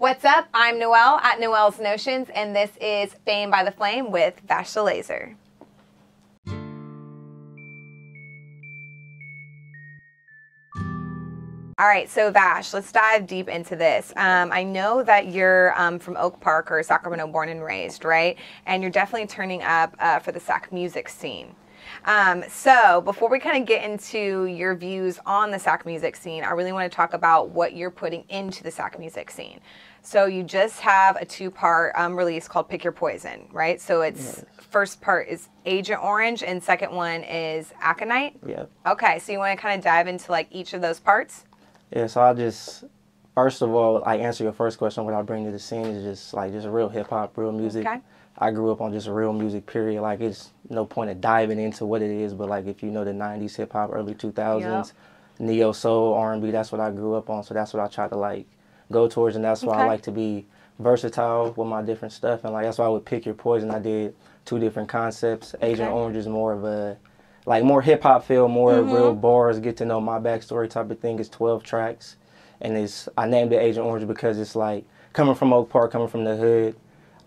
What's up? I'm Noelle at Noelle's Notions, and this is Fame by the Flame with Vash The Lazer. All right, so Vash, let's dive deep into this. I know that you're from Oak Park or Sacramento born and raised, right? And you're definitely turning up for the Sac music scene. So before we kind of get into your views on the Sac music scene, I really want to talk about what you're putting into the Sac music scene. So you just have a two-part release called Pick Your Poison, right? So it's first part is Agent Orange and second one is Aconite? Yeah. Okay, so you want to kind of dive into like each of those parts? Yeah, so I just, first of all, I answer your first question, what I bring to the scene is just real hip-hop, real music. Okay. I grew up on just real music, period. Like, it's no point of diving into what it is, but like if you know the 90s hip-hop, early 2000s, neo soul, R&B, that's what I grew up on, so that's what I try to like go towards, and that's why I like to be versatile with my different stuff, and like that's why I would Pick Your Poison. I did two different concepts. Agent Orange is more of a like more hip hop feel, more real bars, get to know my backstory type of thing. It's 12 tracks, and I named it Agent Orange because it's like coming from Oak Park, coming from the hood.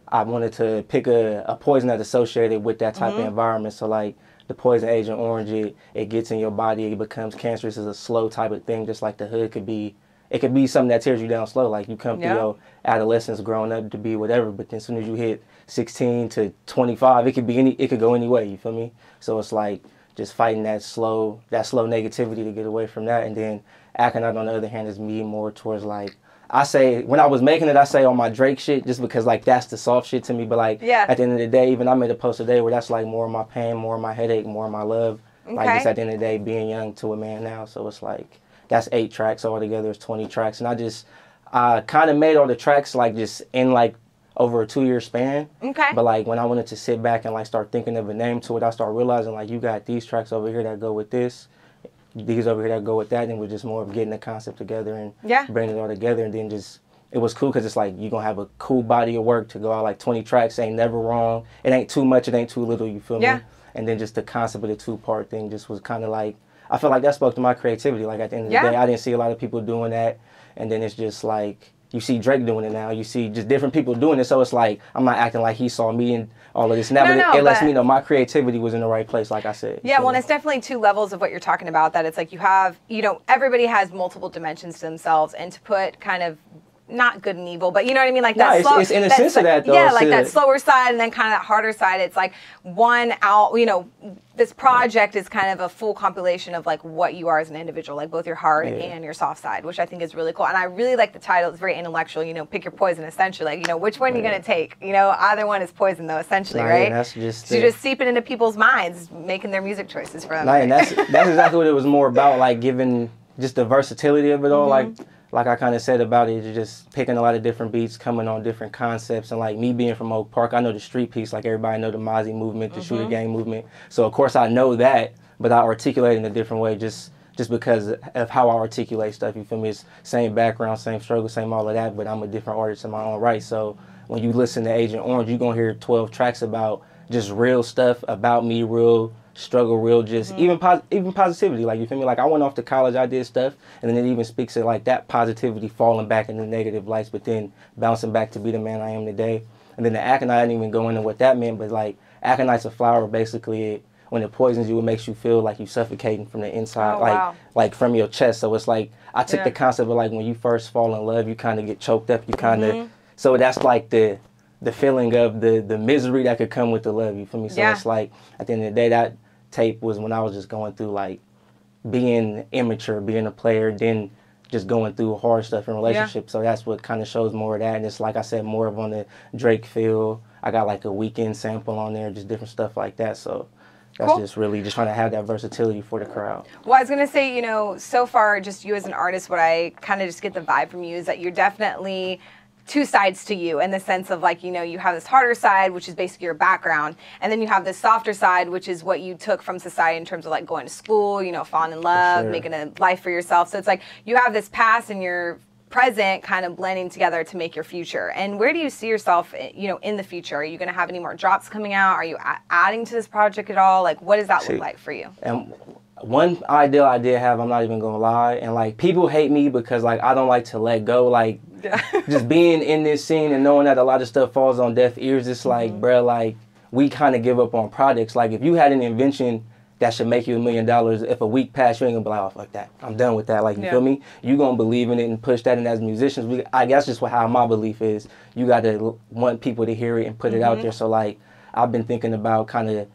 I wanted to pick a poison that's associated with that type of environment. So like the poison Agent Orange, it gets in your body, it becomes cancerous. It's a slow type of thing, just like the hood could be. It could be something that tears you down slow. Like you come through your adolescence, growing up to be whatever, but then as soon as you hit 16 to 25, it could go any way. You feel me? So it's like just fighting that slow negativity to get away from that. And then Aconite, on the other hand, is me more towards like, I say, when I was making it, I say on my Drake shit, just because like that's the soft shit to me. But like at the end of the day, even I made a post today where that's like more of my pain, more of my headache, more of my love. Like just at the end of the day, being young to a man now. So it's like, that's 8 tracks altogether. It's 20 tracks. And I kind of made all the tracks like just in like over a 2-year span. Okay. But like when I wanted to sit back and like start thinking of a name to it, I started realizing like you got these tracks over here that go with this, these over here that go with that, and we're just more of getting the concept together and bringing it all together. And then just, it was cool because it's like you're going to have a cool body of work to go out like 20 tracks, ain't never wrong. It ain't too much, it ain't too little, you feel me? And then just the concept of the 2-part thing just was kind of like, I feel like that spoke to my creativity. Like at the end of the day, I didn't see a lot of people doing that. And then it's just like, you see Drake doing it now. You see just different people doing it. So it's like, I'm not acting like he saw me and all of this. And it lets me know my creativity was in the right place, like I said. Yeah, well, and it's definitely 2 levels of what you're talking about. That it's like you have, everybody has multiple dimensions to themselves. And to put kind of, not good and evil, but you know what I mean? Like that slow, it's in a sense of that though. Yeah, like that slower side and then kind of that harder side. It's like one out, this project is kind of a full compilation of like what you are as an individual, like both your heart and your soft side, which I think is really cool. And I really like the title. It's very intellectual, Pick Your Poison, essentially. Like, which one are you going to take? Either one is poison though, essentially, right? That's just so you're just seeping into people's minds, making their music choices for them. And that's exactly what it was more about, like giving just the versatility of it all. Like I kind of said about it, you're just picking a lot of different beats, coming on different concepts. And like me being from Oak Park, I know the street piece, like everybody know the Mozzie movement, the shooter gang movement. So of course I know that, but I articulate in a different way just because of how I articulate stuff. You feel me? It's same background, same struggle, same all of that, but I'm a different artist in my own right. So when you listen to Agent Orange, you're going to hear 12 tracks about just real stuff, about me, real struggle, real just even positivity. Like, you feel me? Like I went off to college, I did stuff, and then it even speaks to like that positivity falling back into negative lights, but then bouncing back to be the man I am today. And then the Aconite, I didn't even go into what that meant, but like Aconite's a flower. Basically, when it poisons you, it makes you feel like you're suffocating from the inside, like from your chest. So it's like I took the concept of like when you first fall in love, you kind of get choked up. You kind of so that's like the feeling of the misery that could come with the love. You feel me? So it's like at the end of the day, that tape was when I was just going through like being immature, being a player, then just going through hard stuff in relationships. So that's what kind of shows more of that. And it's like I said, more of on the Drake feel. I got like a Weekend sample on there, just different stuff like that. So that's just really just trying to have that versatility for the crowd. Well, I was going to say, so far, just you as an artist, what I kind of just get the vibe from you is that you're definitely 2 sides to you in the sense of like, you have this harder side, which is basically your background. And then you have this softer side, which is what you took from society in terms of like going to school, falling in love, making a life for yourself. So it's like you have this past and your present kind of blending together to make your future. And where do you see yourself, in the future? Are you going to have any more drops coming out? Are you adding to this project at all? Like, what does that look like for you? And one ideal I did have, I'm not even going to lie, and like people hate me because like I don't like to let go. Like just being in this scene and knowing that a lot of stuff falls on deaf ears, it's like, bro, like, we kind of give up on projects. Like, if you had an invention that should make you $1 million, if a week passed, you ain't gonna be like, oh, fuck that, I'm done with that. Like, you feel me? You gonna believe in it and push that. And as musicians, I guess just how my belief is, you gotta want people to hear it and put it out there. So, like, I've been thinking about kind of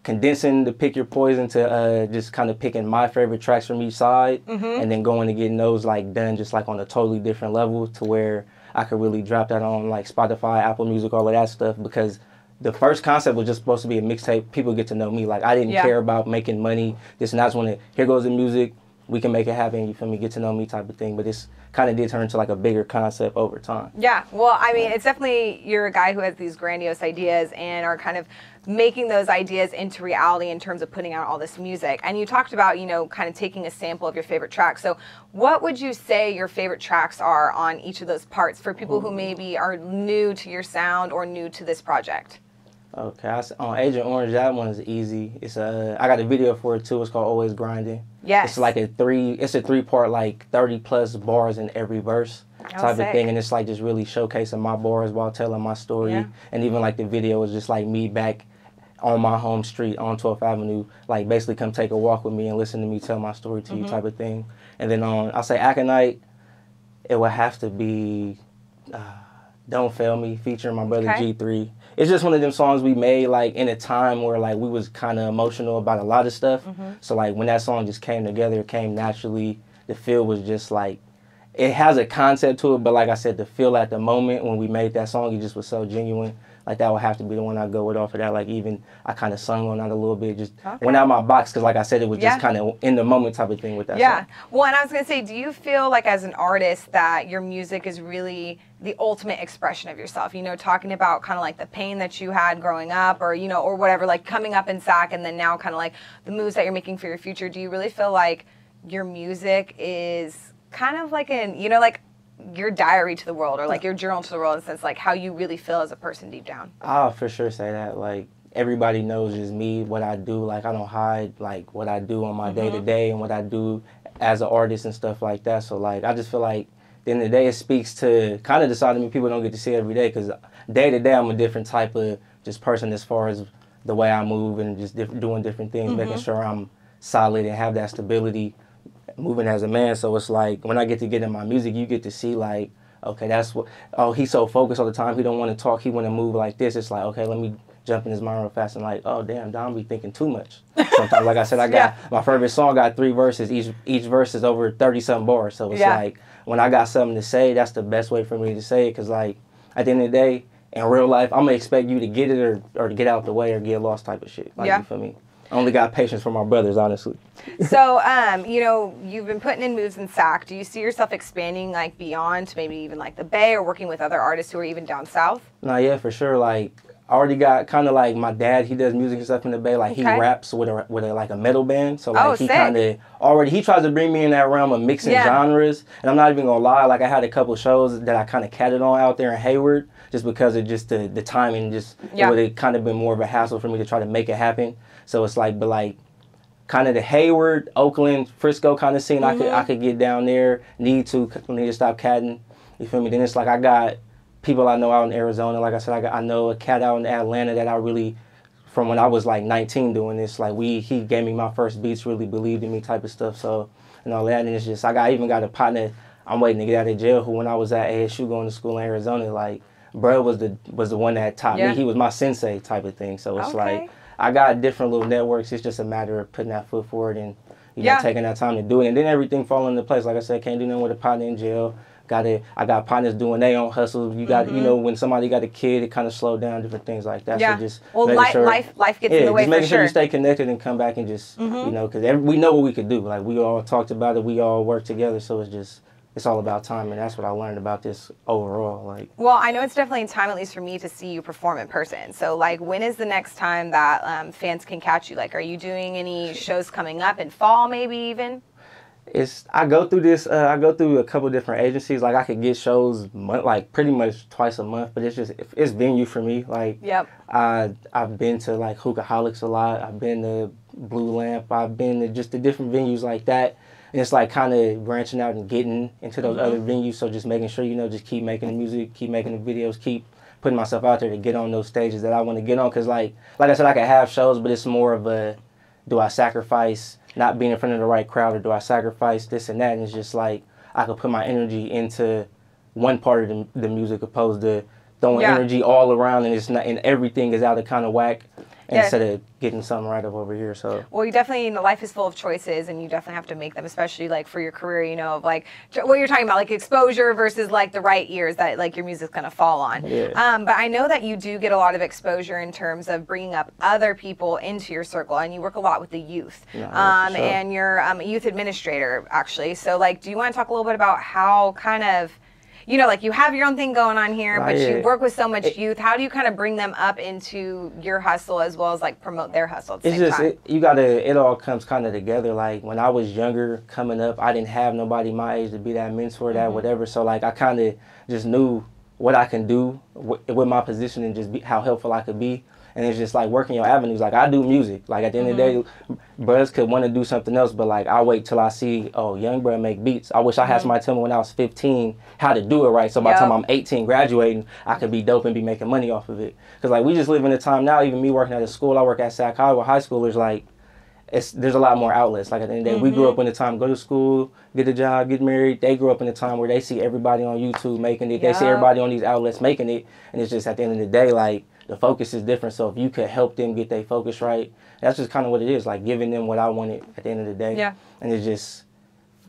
condensing the Pick Your Poison to just kind of picking my favorite tracks from each side, and then going and getting those like done just like on a totally different level to where I could really drop that on like Spotify, Apple Music, all of that stuff. Because the first concept was just supposed to be a mixtape. People get to know me. Like, I didn't care about making money. This and that's when here goes the music. We can make it happen. You feel me? Get to know me type of thing. But it's kind of did turn into like a bigger concept over time. Yeah. Well, I mean, it's definitely, you're a guy who has these grandiose ideas and are kind of making those ideas into reality in terms of putting out all this music. And you talked about, you know, kind of taking a sample of your favorite tracks. So what would you say your favorite tracks are on each of those parts for people who maybe are new to your sound or new to this project? Okay, on Agent Orange, that one is easy. It's I got a video for it too. It's called Always Grinding. Yes. It's like a 3-part, like 30+ bars in every verse type of thing, and it's like just really showcasing my bars while telling my story. And even like the video is just like me back on my home street on 12th Avenue, like basically come take a walk with me and listen to me tell my story to you type of thing. And then I'll say Aconite, it would have to be Don't Fail Me featuring my brother G3. It's just one of them songs we made like in a time where like we was kind of emotional about a lot of stuff. So like when that song just came together, it came naturally. The feel was just like, it has a concept to it, but like I said, the feel at the moment when we made that song, it just was so genuine. Like that would have to be the one I go with off of that. Like even I kind of sung on that a little bit, just went out my box because like I said, it was just kind of in the moment type of thing with that song. Well, and I was going to say, do you feel like as an artist that your music is really the ultimate expression of yourself? You know, talking about kind of like the pain that you had growing up or, you know, or whatever, like coming up in SAC and then now kind of like the moves that you're making for your future. Do you really feel like your music is kind of like you know, like your diary to the world or like your journal to the world in the sense like how you really feel as a person deep down? I'll for sure say that. Like everybody knows just me, what I do. Like I don't hide like what I do on my day-to-day and what I do as an artist and stuff like that. So like I just feel like at the end of the day it speaks to kind of the side of me people don't get to see every day, because day-to-day I'm a different type of just person as far as the way I move and just doing different things, making sure I'm solid and have that stability moving as a man. So it's like when I get in my music, you get to see like, okay, that's what, oh, he's so focused all the time, he don't want to talk, he want to move like this. It's like, okay, let me jump in his mind real fast and like, oh damn, Don be thinking too much sometimes. Like I said, I got my favorite song got 3 verses, each verse is over 30-something bars. So it's like when I got something to say, that's the best way for me to say it, because like at the end of the day in real life I'm gonna expect you to get it or to get out the way or get lost type of shit. Like you feel me? I only got patience for my brothers, honestly. So, you know, you've been putting in moves in SAC. Do you see yourself expanding, like, beyond to maybe even, like, the Bay or working with other artists who are even down south? Nah, yeah, for sure. Like, I already got kind of like my dad, he does music and stuff in the Bay. Like, he raps with like a metal band. So, like, he kind of already, he tries to bring me in that realm of mixing genres. And I'm not even going to lie, like, I had a couple shows that I kind of catted on out there in Hayward just because of just the timing. Just, it would have kind of been more of a hassle for me to try to make it happen. So it's like, but like, kind of the Hayward, Oakland, Frisco kind of scene, I could get down there, need to stop catting, you feel me? Then it's like I got people I know out in Arizona, like I said, I know a cat out in Atlanta that I really, from when I was like 19 doing this, like he gave me my first beats, really believed in me type of stuff, so, and all that, and it's just, I even got a partner I'm waiting to get out of jail who when I was at ASU going to school in Arizona, like, bro was the one that taught me, he was my sensei type of thing, so it's like, I got different little networks. It's just a matter of putting that foot forward and you know taking that time to do it, and then everything fall into place. Like I said, can't do nothing with a partner in jail. I got partners doing their own hustles. You got you know when somebody got a kid, it kind of slowed down different things like that. So just life gets in the way just making for sure you stay connected and come back and just you know because we know what we could do. Like we all talked about it, we all work together. So it's all about time, and that's what I learned about this overall. Like, well, I know it's definitely time, at least for me, to see you perform in person. So, like, when is the next time that fans can catch you? Like, are you doing any shows coming up in fall, maybe even? I go through a couple different agencies. Like, I could get shows like pretty much twice a month, but it's venue for me. Like, I've been to like Hookaholics a lot. I've been to Blue Lamp. I've been to just the different venues like that. And it's like kind of branching out and getting into those other venues. So just making sure, you know, just keep making the music, keep making the videos, keep putting myself out there to get on those stages that I want to get on. Because like I said, I can have shows, but it's more of a, do I sacrifice not being in front of the right crowd, or do I sacrifice this and that? And it's just like I could put my energy into one part of the music opposed to throwing energy all around and it's not, and everything is out of kind of whack. Instead of getting something right up over here. So well, you definitely, you know, life is full of choices, and you definitely have to make them, especially like for your career, you know, of like what you're talking about, like exposure versus like the right ears that like your music's gonna fall on. But I know that you do get a lot of exposure in terms of bringing up other people into your circle, and you work a lot with the youth. And you're a youth administrator actually. So like, do you want to talk a little bit about how kind of, you know, like you have your own thing going on here, but you work with so much youth. How do you kind of bring them up into your hustle as well as like promote their hustle at the same time? It all comes kind of together. Like when I was younger coming up, I didn't have nobody my age to be that mentor, that whatever. So like I kind of just knew what I can do with my position and just how helpful I could be. And it's just like working your avenues. Like I do music. Like at the end of the day, brothers could want to do something else, but like I wait till I see, oh, young bro make beats. I wish I had somebody tell me when I was 15 how to do it right. So by the time I'm 18 graduating, I could be dope and be making money off of it. Because like we just live in a time now, even me working at a school, I work at Sac High with high schoolers, like there's a lot more outlets. Like at the end of the day, we grew up in the time, go to school, get a job, get married. They grew up in a time where they see everybody on YouTube making it. They see everybody on these outlets making it. And it's just at the end of the day, like, the focus is different. So if you could help them get their focus right, that's just kind of what it is, like giving them what I wanted at the end of the day. And it's just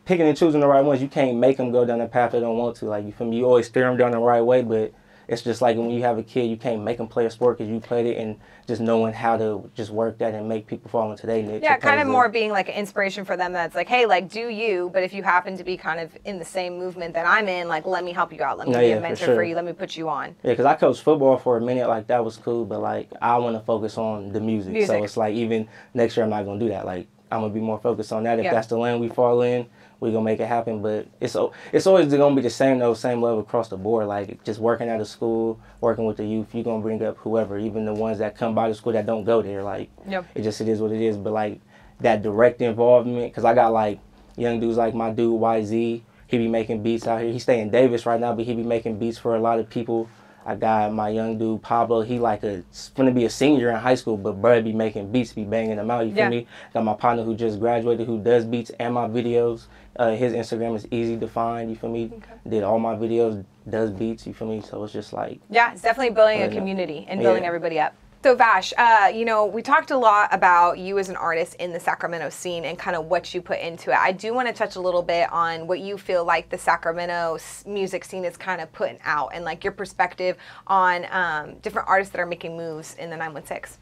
picking and choosing the right ones. You can't make them go down the path they don't want to. Like, you feel me? You always steer them down the right way, but it's just like when you have a kid, you can't make them play a sport because you played it, and just knowing how to just work that and make people fall into their niche. Yeah, kind of more being like an inspiration for them that's like, hey, like, do you, but if you happen to be kind of in the same movement that I'm in, like, let me help you out. Let me be a mentor for you. Let me put you on. Yeah, because I coached football for a minute. Like, that was cool, but, like, I want to focus on the music. So it's like, even next year, I'm not going to do that. Like, I'm going to be more focused on that. If that's the lane we fall in, we're going to make it happen. But it's always going to be the same, though, same level across the board. Like, just working at a school, working with the youth, you're going to bring up whoever, even the ones that come by the school that don't go there. Like, it is what it is. But, like, that direct involvement, because I got, like, young dudes like my dude, YZ. He be making beats out here. He stay in Davis right now, but he be making beats for a lot of people. I got my young dude, Pablo. He gonna be a senior in high school, but bro be making beats, be banging them out, you feel me? Got my partner who just graduated, who does beats and my videos. His Instagram is easy to find, you feel me? Did all my videos, does beats, you feel me? So it's just like... Yeah, it's definitely building a community and building everybody up. So Vash, you know, we talked a lot about you as an artist in the Sacramento scene and kind of what you put into it. I do want to touch a little bit on what you feel like the Sacramento music scene is kind of putting out, and like your perspective on different artists that are making moves in the 916.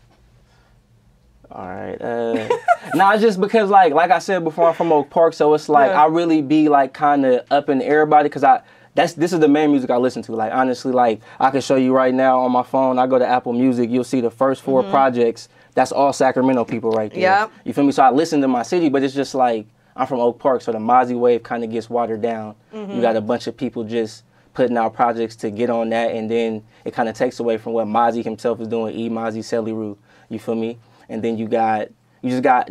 All right. Nah, just because like I said before, I'm from Oak Park, so it's like I really be like kind of up in everybody, because this is the main music I listen to. Like, honestly, like, I can show you right now on my phone. I go to Apple Music. You'll see the first 4 projects. That's all Sacramento people right there. You feel me? So I listen to my city, but it's just like, I'm from Oak Park, so the Mozzie wave kind of gets watered down. You got a bunch of people just putting out projects to get on that, and then it kind of takes away from what Mozzie himself is doing, Mozzie, Celiru. You feel me? And then you just got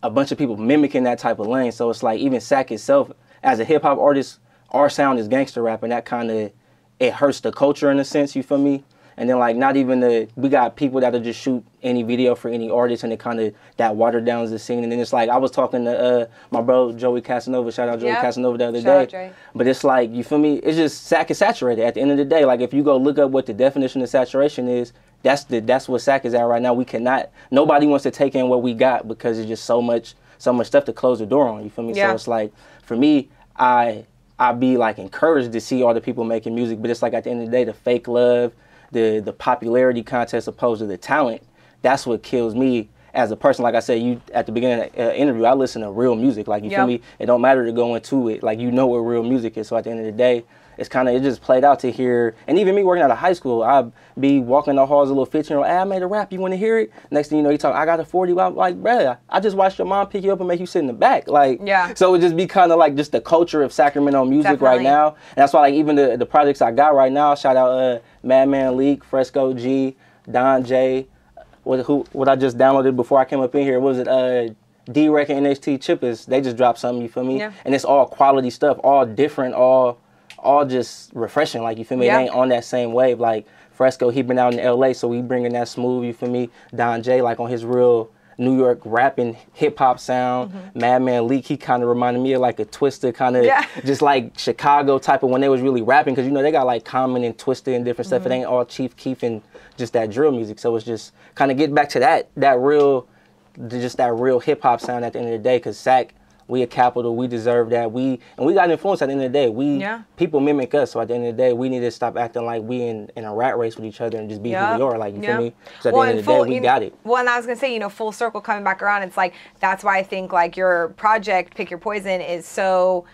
a bunch of people mimicking that type of lane. So it's like, even Sac itself, as a hip-hop artist, our sound is gangster rap, and that kind of, it hurts the culture in a sense, you feel me? And then, like, not even we got people that'll just shoot any video for any artist, and it kind of, that watered down the scene. And then it's like, I was talking to my bro, Joey Casanova, shout out Joey Casanova the other day. But it's like, you feel me? It's just, Sac is saturated at the end of the day. Like, if you go look up what the definition of saturation is, that's what Sac is at right now. We cannot, nobody wants to take in what we got, because it's just so much stuff to close the door on, you feel me? So it's like, for me, I be like encouraged to see all the people making music, but it's like, at the end of the day, the fake love, the popularity contest opposed to the talent, that's what kills me as a person. Like I said, you at the beginning of the interview, I listen to real music. Like, you feel me? It don't matter to go into it. Like, you know what real music is. So at the end of the day, it's kind of, it just played out to hear. And even me working out of high school, I'd be walking the halls, a little 15-year-old, hey, I made a rap, you want to hear it? Next thing you know, you talk, I got a 40. I'm like, bruh, I just watched your mom pick you up and make you sit in the back. Like, so it just be kind of like just the culture of Sacramento music right now. And that's why, like, even the projects I got right now, shout out Madman Leak, Fresco G, Don J, what I just downloaded before I came up in here, what was it, D-Rec and NXT Chippers, they just dropped something, you feel me? Yeah. And it's all quality stuff, all different, all just refreshing, like, you feel me? Yeah. It ain't on that same wave. Like, Fresco, he been out in LA, so we bringing that smooth, you feel me? Don J, like, on his real New York rapping hip-hop sound. Madman Leak, he kind of reminded me of, like, a Twista kind of, just like Chicago type of when they was really rapping, because, you know, they got, like, Common and Twista and different stuff. It ain't all Chief Keef and just that drill music. So it's just kind of get back to that real hip hop sound at the end of the day. Cause Sac, we a capital, we deserve that. We got influence at the end of the day. People mimic us. So at the end of the day, we need to stop acting like we in a rat race with each other and just be who we are. Like, you feel me? So at the end of the day, we got it. Well, and I was gonna say, you know, full circle coming back around. It's like that's why I think like your project, Pick Your Poison, is so.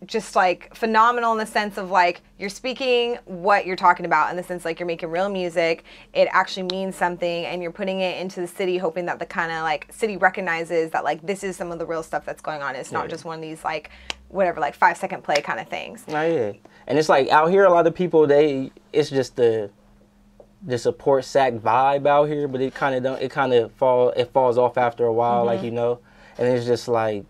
Just like phenomenal in the sense of like you're speaking what you're talking about, in the sense like you're making real music, it actually means something, and you're putting it into the city hoping that the kind of like city recognizes that like this is some of the real stuff that's going on. It's not just one of these like whatever, like 5-second play kind of things. Oh, yeah. And it's like out here a lot of people, it's just the support Sac vibe out here, but it falls off after a while, like, you know. And it's just like,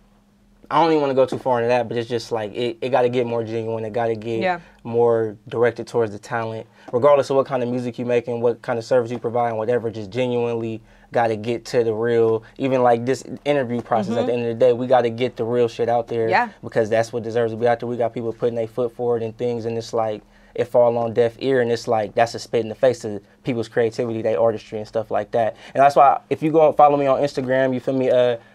I don't even want to go too far into that, but it's just like it got to get more genuine. It got to get more directed towards the talent, regardless of what kind of music you making, what kind of service you provide, whatever. Just genuinely got to get to the real. Even like this interview process, at the end of the day, we got to get the real shit out there, because that's what deserves to be out there. We got people putting their foot forward and things, and it's like it fall on deaf ear, and it's like that's a spit in the face to people's creativity, their artistry, and stuff like that. And that's why if you go and follow me on Instagram, you feel me,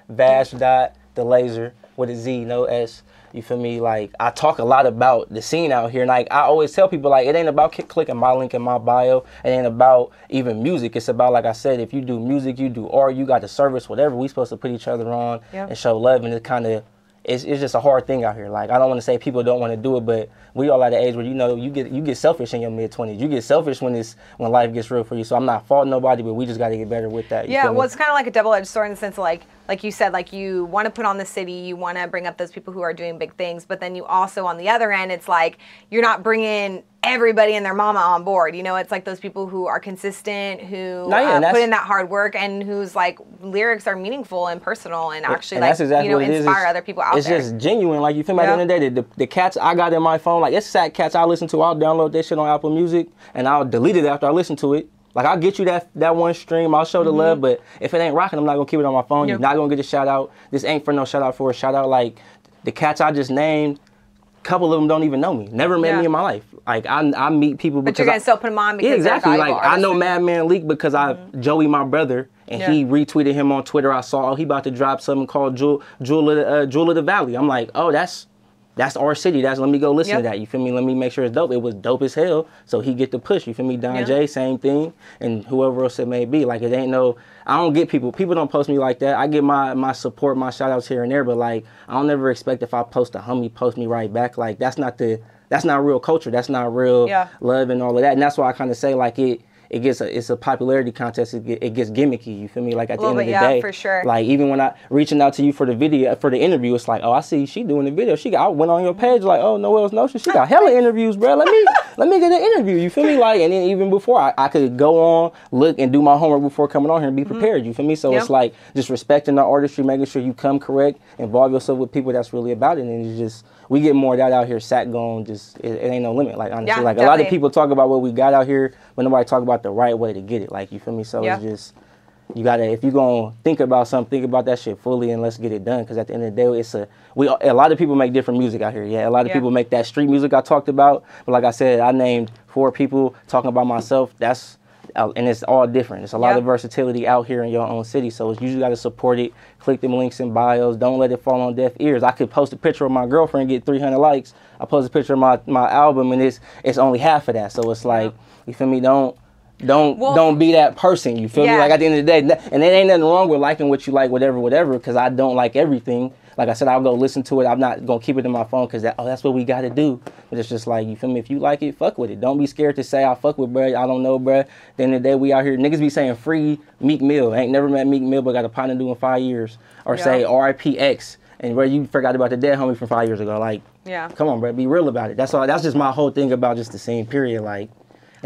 Vash The Lazer. With a Z, no S, you feel me? Like, I talk a lot about the scene out here, and like I always tell people, like, it ain't about clicking my link in my bio. It ain't about even music. It's about, like I said, if you do music, you do art, you got the service, whatever. We supposed to put each other on and show love, and it kind of it's just a hard thing out here. Like, I don't want to say people don't want to do it, but we all at an age where, you know, you get selfish in your mid-20s. You get selfish when life gets real for you. So I'm not faulting nobody, but we just got to get better with that. Yeah, well, it's kind of like a double-edged sword in the sense of like you said, like you want to put on the city, you want to bring up those people who are doing big things, but then you also, on the other end, it's like you're not bringing everybody and their mama on board. You know, it's like those people who are consistent, who put in that hard work, and whose like lyrics are meaningful and personal, and actually like, you know, inspire other people out there. It's just genuine. Like, you feel me? At the end of the day, the cats I got in my phone, like, it's Sac cats I listen to. I'll download that shit on Apple Music and I'll delete it after I listen to it. Like, I'll get you that one stream, I'll show the love, but if it ain't rocking, I'm not gonna keep it on my phone. You're not gonna get a shout out. This ain't for no shout out for a shout out. Like, the cats I just named, a couple of them don't even know me. Never met me in my life. Like, I meet people because but you're gonna still put them on because exactly. Like, I know Madman Leak because Joey, my brother, and he retweeted him on Twitter. I saw, he about to drop something called Jewel of the Valley. I'm like, oh, that's our city. Let me go listen to that. You feel me? Let me make sure it's dope. It was dope as hell. So he get the push. You feel me? Don J, same thing. And whoever else it may be. Like, it ain't no, I don't get people. People don't post me like that. I get my support, my shout outs here and there. But like, I don't ever expect if I post a homie, post me right back. Like, that's not real culture. That's not real love and all of that. And that's why I kind of say like it's a popularity contest. It gets gimmicky. You feel me? Like, at the end of the day, for sure. Like, even when I reaching out to you for the video, for the interview, it's like, oh, I see she doing the video. I went on your page like, oh, Noel's Notion. She got hella interviews, bro. Let me get an interview. You feel me? Like, and then even before I could go on, look and do my homework before coming on here and be prepared. You feel me? So it's like just respecting the artistry, making sure you come correct, involve yourself with people that's really about it, and it's just, we get more of that out here. Sac going, just it ain't no limit. Like, honestly, like, definitely. A lot of people talk about what we got out here, but nobody talk about the right way to get it. Like, you feel me? So it's just, you gotta, if you gonna think about something, think about that shit fully, and let's get it done. Because at the end of the day, a lot of people make different music out here. Yeah, a lot of people make that street music I talked about. But like I said, I named 4 people talking about myself. And it's all different. It's a lot of versatility out here in your own city. So you usually got to support it. Click them links in bios. Don't let it fall on deaf ears. I could post a picture of my girlfriend, get 300 likes. I post a picture of my album, and it's only half of that. So it's like, you feel me? Don't be that person. You feel me? Like, at the end of the day, and there ain't nothing wrong with liking what you like, whatever, because I don't like everything. Like I said, I'll go listen to it. I'm not going to keep it in my phone because that's what we got to do. But it's just like, you feel me? If you like it, fuck with it. Don't be scared to say, I fuck with bruh. I don't know, bruh. At the end of the day, we out here. Niggas be saying free Meek Mill. Ain't never met Meek Mill, but got a partner doing 5 years. Or say RIP X. And bruh, you forgot about the dead homie from 5 years ago. Like, come on, bruh. Be real about it. That's all. That's just my whole thing about just the scene, period. Like,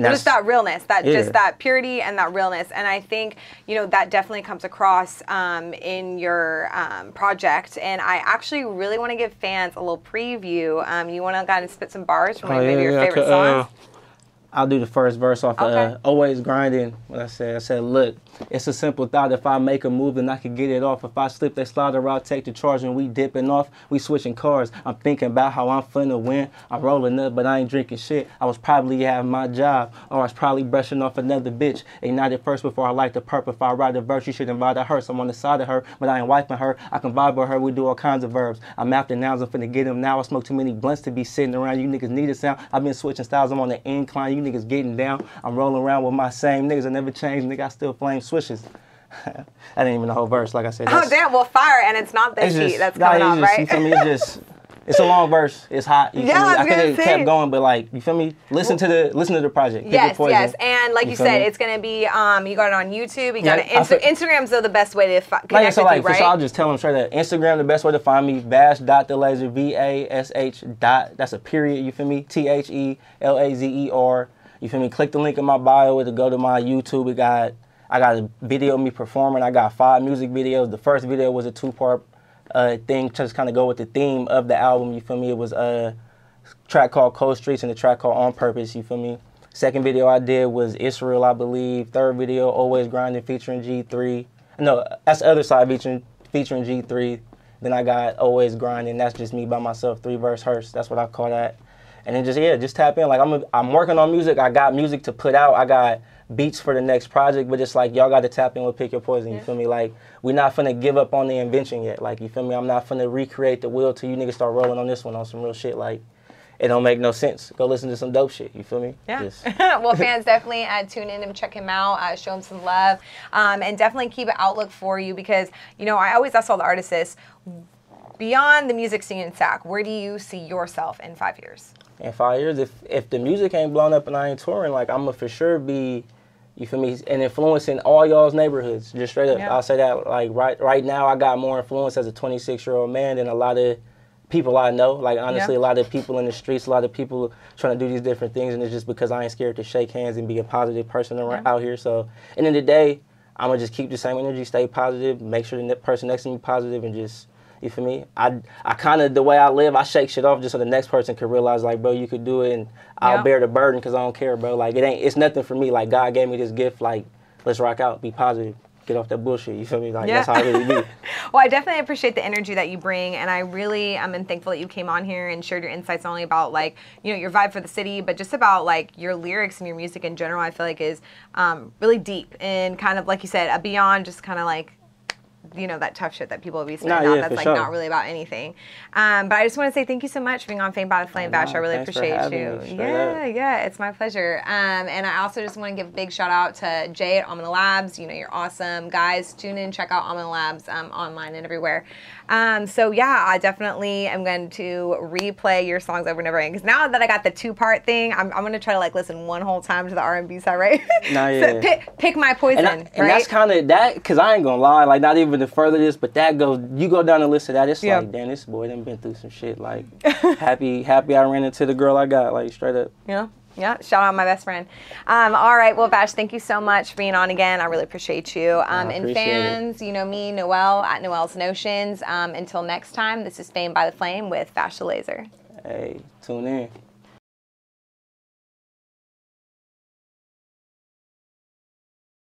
And just that realness, that yeah. just that purity and that realness. And I think, you know, that definitely comes across in your project. And I actually really want to give fans a little preview. You want to kind of spit some bars from like, maybe your favorite songs? I'll do the first verse off of Always Grinding. What I said, look, it's a simple thought. If I make a move, then I can get it off. If I slip, they slaughter, I'll take the charge, and we dipping off. We switching cars. I'm thinking about how I'm finna win. I'm rolling up, but I ain't drinking shit. I was probably having my job, or I was probably brushing off another bitch. Ignited first before I light the perp. If I ride the verse, you should invite her. So I'm on the side of her, but I ain't wiping her. I can vibe with her. We do all kinds of verbs. I'm after nouns. I'm finna get them now. I smoke too many blunts to be sitting around. You niggas need a sound. I've been switching styles. I'm on the incline. You niggas getting down. I'm rolling around with my same niggas. I never changed. Nigga, I still flame swishes. That ain't even the whole verse, like I said. Oh, damn. Well, fire. And it's not this heat that's coming off, right? You feel me? It's a long verse. It's hot. You feel me? I could have kept going, but like, you feel me? Listen to the project. Yes, yes. And like you said, it's gonna be you got it on YouTube. You got it. Instagram's the best way to connect with you, right? So I'll just tell them straight up. Instagram, the best way to find me. Vash.thelazer, VASH. That's a period. You feel me? THELAZER. You feel me? Click the link in my bio. It'll go to my YouTube. I got a video of me performing. I got 5 music videos. The first video was a 2-part thing, just kind of go with the theme of the album. You feel me? It was a track called Cold Streets and a track called On Purpose. You feel me? Second video I did was Israel, I believe. Third video, Always Grinding, featuring G3. No, that's the other side, featuring G3. Then I got Always Grinding. That's just me by myself, 3-verse hearse. That's what I call that. And then just tap in. Like I'm working on music. I got music to put out. I got beats for the next project, but it's like y'all got to tap in with Pick Your Poison. You feel me? Like we're not finna give up on the invention yet. Like, you feel me? I'm not finna recreate the wheel till you niggas start rolling on this one on some real shit. Like, it don't make no sense. Go listen to some dope shit. You feel me? Yeah. Well, fans, definitely tune in and check him out. Show him some love, and definitely keep an outlook for you, because you know I always ask all the artists this: beyond the music scene in SAC, where do you see yourself in 5 years? In 5 years, if the music ain't blown up and I ain't touring, like, I'm gonna for sure be, you feel me, an influence in all y'all's neighborhoods. Just straight up, I'll say that. Like right now, I got more influence as a 26-year-old man than a lot of people I know. Like, honestly, a lot of people in the streets, a lot of people trying to do these different things, and it's just because I ain't scared to shake hands and be a positive person out here. So, end of the day, I'm gonna just keep the same energy, stay positive, make sure the person next to me positive, and just, you feel me? I kind of, the way I live, I shake shit off just so the next person can realize, like, bro, you could do it, and I'll bear the burden because I don't care, bro. Like, it's nothing for me. Like, God gave me this gift. Like, let's rock out, be positive, get off that bullshit. You feel me? Like, that's how I really be. Well, I definitely appreciate the energy that you bring, and I really am thankful that you came on here and shared your insights not only about, like, you know, your vibe for the city, but just about, like, your lyrics and your music in general. I feel like is really deep and kind of, like you said, beyond just kind of like, you know, that tough shit that people will be spitting out that's like not really about anything. But I just want to say thank you so much for being on Fame by the Flame, Vash. I really appreciate you. Yeah, it's my pleasure. And I also just want to give a big shout out to Jay at Almana Labs. You know, you're awesome. Guys, tune in, check out Almana Labs online and everywhere. So yeah, I definitely am going to replay your songs over and over again, because now that I got the 2-part thing, I'm going to try to like listen one whole time to the R&B side, right? So pick my poison, right? And that's kind of that, because I ain't gonna lie, like, not even to further this, but that goes, you go down and listen to that, it's like, damn, this boy done been through some shit. Like, happy I ran into the girl I got, like, straight up. Yeah, shout out my best friend. All right, well, Vash, thank you so much for being on again. I really appreciate you. And fans, you know me, Noelle at Noelle's Notions. Until next time, this is Fame by the Flame with Vash The Lazer. Hey, tune in.